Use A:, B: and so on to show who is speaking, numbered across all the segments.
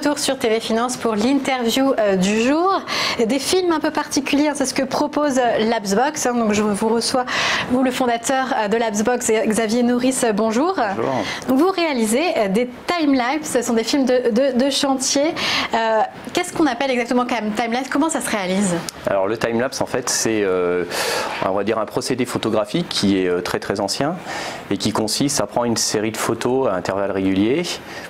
A: retour sur TV Finance pour l'interview du jour. Des films un peu particuliers, c'est ce que propose Labsbox. Donc je vous reçois, vous le fondateur de Labsbox, Xavier Nourrice, bonjour.
B: Bonjour.
A: Donc vous réalisez des timelapse, ce sont des films de chantier. Qu'est-ce qu'on appelle exactement timelapse? Comment ça se réalise?
B: Alors le timelapse en fait c'est on va dire un procédé photographique qui est très ancien et qui consiste à prendre une série de photos à intervalles réguliers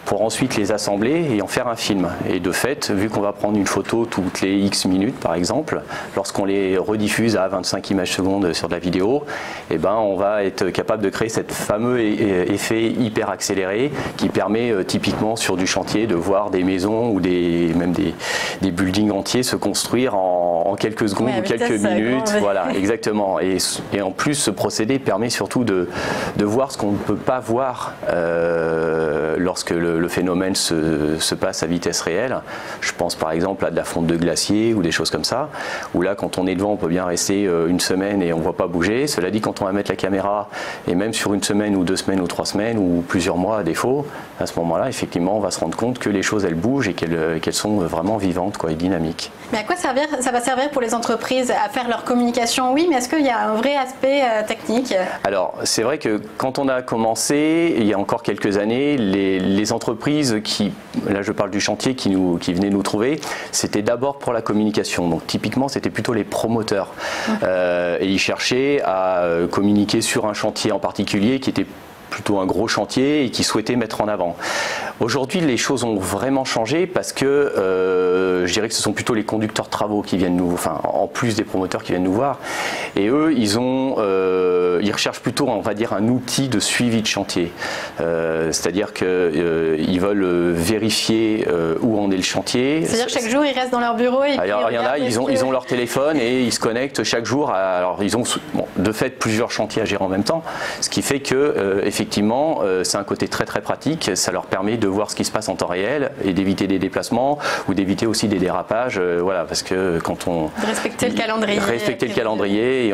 B: pour ensuite les assembler et en faire un film. Et de fait, vu qu'on va prendre une photo toutes les X minutes par exemple, lorsqu'on les rediffuse à 25 images secondes sur de la vidéo, eh ben, on va être capable de créer cet fameux effet hyper accéléré qui permet typiquement sur du chantier de voir des maisons ou même des buildings entiers se construire en quelques secondes ou quelques minutes. Voilà, exactement. Et en plus, ce procédé permet surtout de voir ce qu'on ne peut pas voir lorsque le phénomène se passe à vitesse réelle. Je pense par exemple à de la fonte de glacier ou des choses comme ça, où là quand on est devant on peut bien rester une semaine et on ne voit pas bouger. Cela dit, quand on va mettre la caméra, et même sur une semaine ou 2 semaines ou 3 semaines ou plusieurs mois à défaut, à ce moment-là effectivement on va se rendre compte que les choses elles bougent et qu'elles sont vraiment vivantes et dynamiques.
A: Mais à quoi ça va servir pour les entreprises à faire leur communication? Oui, mais est-ce qu'il y a un vrai aspect technique?
B: Alors c'est vrai que quand on a commencé, il y a encore quelques années, les entreprises là je parle du chantier qui venaient nous trouver, c'était d'abord pour la communication. Donc typiquement c'était plutôt les promoteurs et ils cherchaient à communiquer sur un chantier en particulier qui était plutôt un gros chantier et qui souhaitait mettre en avant. Aujourd'hui, les choses ont vraiment changé parce que je dirais que ce sont plutôt les conducteurs de travaux qui viennent en plus des promoteurs qui viennent nous voir. Et eux, ils recherchent plutôt, on va dire, un outil de suivi de chantier. C'est-à-dire qu'ils veulent vérifier où en est le chantier.
A: C'est-à-dire que chaque jour, ils restent dans leur bureau et
B: alors, il y en a, ils ont leur téléphone et ils se connectent chaque jour. Alors, ils ont de fait plusieurs chantiers à gérer en même temps, ce qui fait que effectivement, c'est un côté très pratique. Ça leur permet de voir ce qui se passe en temps réel et d'éviter des déplacements ou d'éviter aussi des dérapages. Voilà, parce que quand on
A: respecter le calendrier.
B: Respecter le calendrier et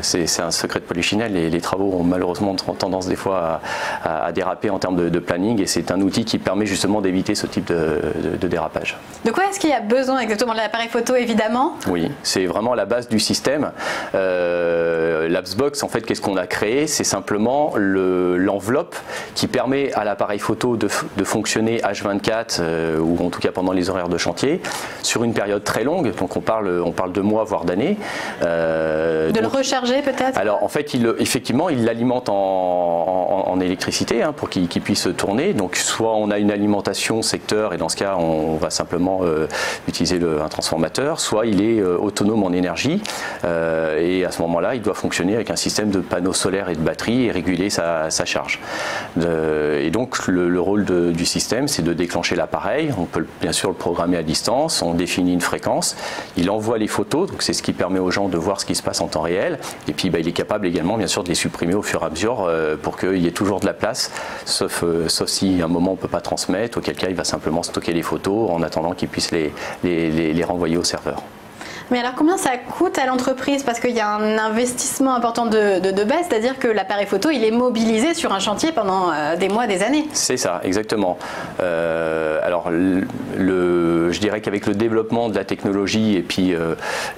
B: c'est un secret de Polichinelle. Les travaux ont malheureusement tendance des fois à déraper en termes de planning et c'est un outil qui permet justement d'éviter ce type de dérapage.
A: De quoi est-ce qu'il y a besoin exactement? De l'appareil photo évidemment?
B: Oui, c'est vraiment la base du système. Labsbox, en fait, qu'est-ce qu'on a créé? C'est simplement l'enveloppe qui permet à l'appareil photo de fonctionner H24 ou en tout cas pendant les horaires de chantier sur une période très longue. Donc on parle de mois voire d'années.
A: De le recharger peut-être?
B: Alors en fait, effectivement, il l'alimente en électricité pour qu'il puisse tourner. Donc soit on a une alimentation secteur et dans ce cas on va simplement utiliser un transformateur, soit il est autonome en énergie et à ce moment-là il doit fonctionner avec un système de panneaux solaires et de batteries et réguler sa charge. Et donc le rôle du système, c'est de déclencher l'appareil. On peut bien sûr le programmer à distance, on définit une fréquence, il envoie les photos, donc c'est ce qui permet aux gens de voir ce qui se passe en temps réel, et puis il est capable également bien sûr de les supprimer au fur et à mesure pour qu'il y ait toujours de la place, sauf si à un moment on ne peut pas transmettre, auquel cas il va simplement stocker les photos en attendant qu'il puisse les renvoyer au serveur.
A: Mais alors combien ça coûte à l'entreprise? Parce qu'il y a un investissement important de base, c'est-à-dire que l'appareil photo il est mobilisé sur un chantier pendant des mois, des années.
B: C'est ça, exactement. Alors je dirais qu'avec le développement de la technologie et puis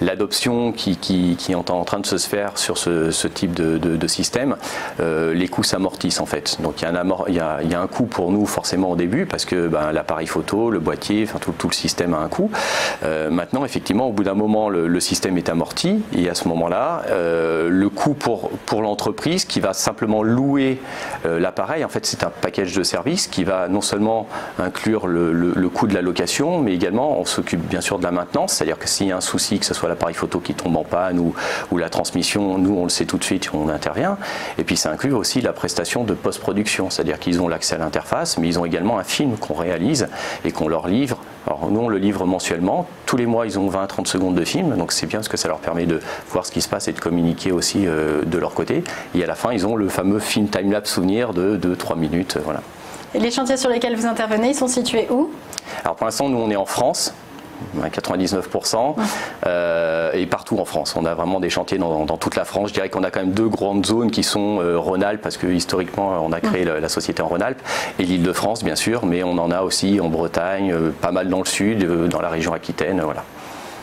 B: l'adoption qui est en train de se faire sur ce type de système, les coûts s'amortissent en fait. Donc il y a un coût pour nous forcément au début parce que l'appareil photo, le boîtier, tout le système a un coût. Maintenant effectivement au bout d'un moment le système est amorti et à ce moment-là le coût pour l'entreprise qui va simplement louer l'appareil, en fait c'est un package de services qui va non seulement inclure le coût de la location mais également on s'occupe bien sûr de la maintenance, c'est-à-dire que s'il y a un souci, que ce soit l'appareil photo qui tombe en panne ou la transmission, nous on le sait tout de suite, on intervient, et puis ça inclut aussi la prestation de post-production, c'est-à-dire qu'ils ont l'accès à l'interface mais ils ont également un film qu'on réalise et qu'on leur livre. Alors nous on le livre mensuellement, tous les mois ils ont 20 à 30 secondes de film, donc c'est bien parce que ça leur permet de voir ce qui se passe et de communiquer aussi de leur côté. Et à la fin ils ont le fameux film timelapse souvenir de 2-3 minutes. Voilà.
A: Et les chantiers sur lesquels vous intervenez, ils sont situés où?
B: Alors pour l'instant nous on est en France. 99%, et partout en France. On a vraiment des chantiers dans toute la France. Je dirais qu'on a quand même deux grandes zones qui sont Rhône-Alpes, parce que historiquement on a créé la société en Rhône-Alpes, et l'Île-de-France bien sûr, mais on en a aussi en Bretagne, pas mal dans le sud, dans la région Aquitaine, voilà.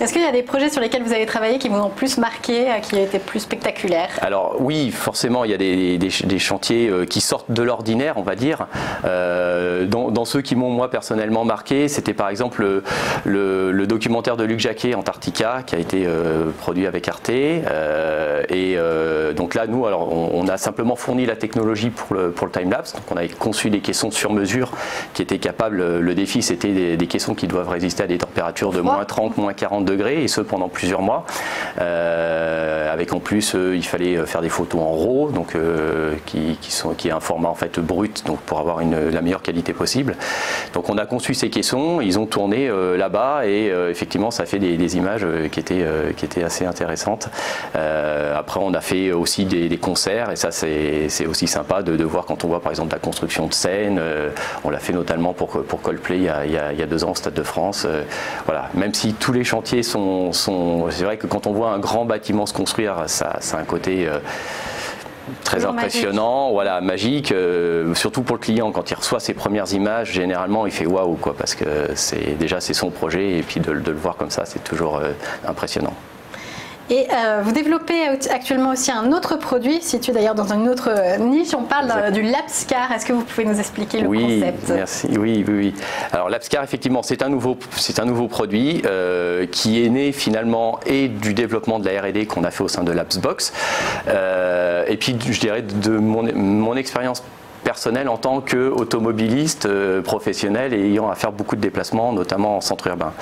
A: Est-ce qu'il y a des projets sur lesquels vous avez travaillé qui vous ont plus marqué, qui ont été plus spectaculaires? Alors
B: oui, forcément, il y a des chantiers qui sortent de l'ordinaire, on va dire. Dans ceux qui m'ont moi personnellement marqué, c'était par exemple le documentaire de Luc Jacquet, Antarctica, qui a été produit avec Arte. Donc là, nous, alors, on a simplement fourni la technologie pour le time-lapse. Donc on avait conçu des caissons sur mesure qui étaient capables. Le défi, c'était des caissons qui doivent résister à des températures de moins 30, moins 40 degrés, et ce pendant plusieurs mois. Avec en plus, il fallait faire des photos en RAW, donc qui est un format en fait brut, donc pour avoir la meilleure qualité possible. Donc on a conçu ces caissons, ils ont tourné là-bas, et effectivement ça fait des images qui étaient assez intéressantes. Après on a fait aussi des concerts, et ça c'est aussi sympa de voir quand on voit par exemple la construction de scènes. On l'a fait notamment pour Coldplay il y a 2 ans au Stade de France. Voilà, même si tous les chantiers c'est vrai que quand on voit un grand bâtiment se construire, ça a un côté très impressionnant, magique. Voilà, magique, surtout pour le client quand il reçoit ses premières images, généralement il fait waouh quoi, parce que c'est son projet, et puis de le voir comme ça, c'est toujours impressionnant.
A: Et vous développez actuellement aussi un autre produit, situé d'ailleurs dans une autre niche. On parle du LabsCar. Est-ce que vous pouvez nous expliquer le concept?
B: Merci. Oui. Alors LabsCar, effectivement, c'est un nouveau produit qui est né finalement et du développement de la R&D qu'on a fait au sein de Labsbox, et puis je dirais de mon expérience personnel en tant qu'automobiliste professionnel et ayant à faire beaucoup de déplacements, notamment en centre urbain.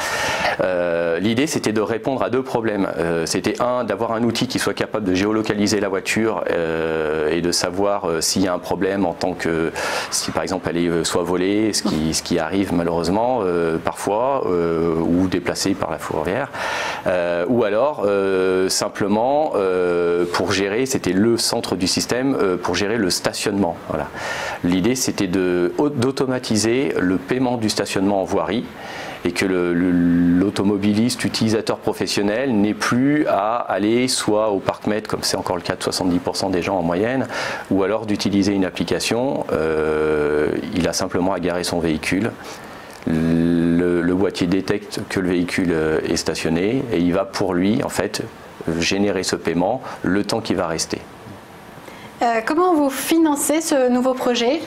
B: L'idée, c'était de répondre à 2 problèmes. C'était d'avoir un outil qui soit capable de géolocaliser la voiture et de savoir s'il y a un problème, en tant que, si par exemple elle est soit volée, ce qui arrive malheureusement parfois, ou déplacée par la fourrière, ou alors simplement pour gérer, c'était le centre du système, pour gérer le stationnement. Voilà. L'idée, c'était d'automatiser le paiement du stationnement en voirie, et que l'automobiliste utilisateur professionnel n'ait plus à aller soit au parc-mètre, comme c'est encore le cas de 70% des gens en moyenne, ou alors d'utiliser une application. Il a simplement à garer son véhicule. Le boîtier détecte que le véhicule est stationné, et il va pour lui en fait générer ce paiement le temps qu'il va rester.
A: Comment vous financez ce nouveau projet?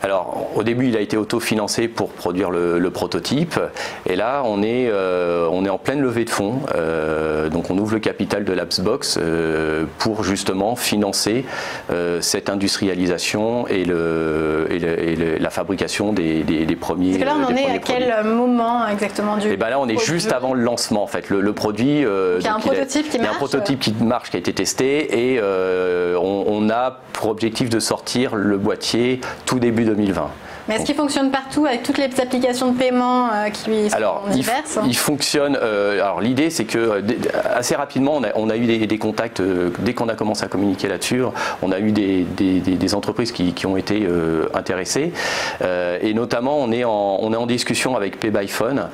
B: Alors, au début, il a été autofinancé pour produire le prototype, et là, on est en pleine levée de fonds. Donc, on ouvre le capital de Labsbox pour justement financer cette industrialisation et la fabrication des premiers.
A: Parce que là, on en est à quel moment exactement du?
B: Et ben là, on est juste avant le lancement, en fait. Le produit.
A: Il y a un prototype qui marche.
B: Il y a un prototype qui marche, qui a été testé, et on a pour objectif de sortir le boîtier tout début 2020.
A: Mais est-ce qu'il fonctionne partout avec toutes les applications de paiement qui sont diverses?
B: Il fonctionne. Alors l'idée, c'est que assez rapidement, on a eu des contacts dès qu'on a commencé à communiquer là-dessus. On a eu des entreprises qui ont été intéressées, et notamment on est en discussion avec PayByPhone,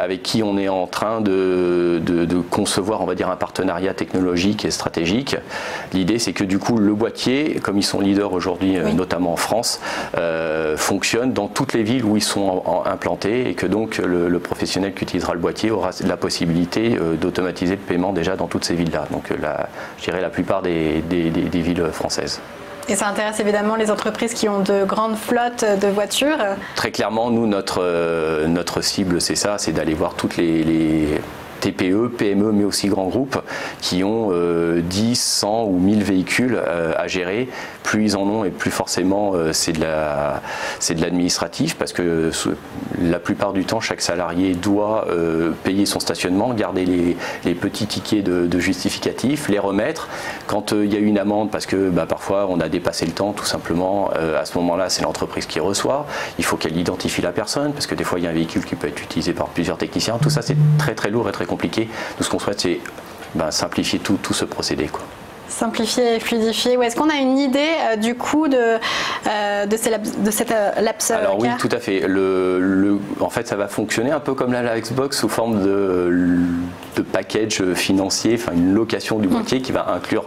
B: avec qui on est en train de concevoir, on va dire, un partenariat technologique et stratégique. L'idée, c'est que du coup, le boîtier, comme ils sont leaders aujourd'hui, notamment en France, fonctionne dans toutes les villes où ils sont implantés, et que donc le professionnel qui utilisera le boîtier aura la possibilité d'automatiser le paiement déjà dans toutes ces villes-là. Donc je dirais la plupart des villes françaises.
A: Et ça intéresse évidemment les entreprises qui ont de grandes flottes de voitures.
B: Très clairement, nous, notre cible, c'est ça, c'est d'aller voir toutes les TPE, PME, mais aussi grands groupes qui ont 10, 100 ou 1000 véhicules à gérer. Plus ils en ont, et plus forcément c'est de l'administratif, parce que la plupart du temps, chaque salarié doit payer son stationnement, garder les petits tickets de justificatifs, les remettre. Quand il y a une amende, parce que parfois on a dépassé le temps, tout simplement, à ce moment-là, c'est l'entreprise qui reçoit. Il faut qu'elle identifie la personne, parce que des fois il y a un véhicule qui peut être utilisé par plusieurs techniciens. Tout ça, c'est très très lourd et très compliqué. Tout ce qu'on souhaite, c'est simplifier tout ce procédé, quoi.
A: Simplifier et fluidifier. Est-ce qu'on a une idée du coût de cette Labs
B: Alors oui,
A: Car?
B: tout à fait. En fait, ça va fonctionner un peu comme la Xbox sous forme de package financier, enfin une location du boîtier qui va inclure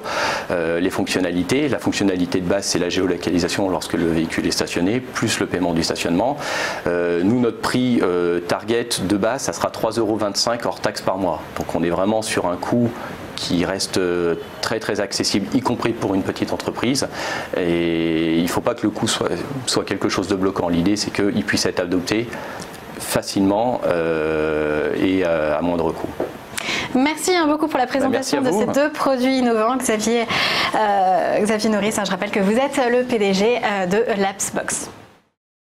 B: les fonctionnalités. La fonctionnalité de base, c'est la géolocalisation lorsque le véhicule est stationné, plus le paiement du stationnement. Nous, notre prix target de base, ça sera 3,25 € hors taxe par mois. Donc on est vraiment sur un coût qui reste très très accessible, y compris pour une petite entreprise. Et il ne faut pas que le coût soit quelque chose de bloquant. L'idée, c'est qu'il puisse être adopté facilement et à moindre coût.
A: Merci beaucoup pour la présentation de ces deux produits innovants. Xavier Norris, je rappelle que vous êtes le PDG de Labs Box.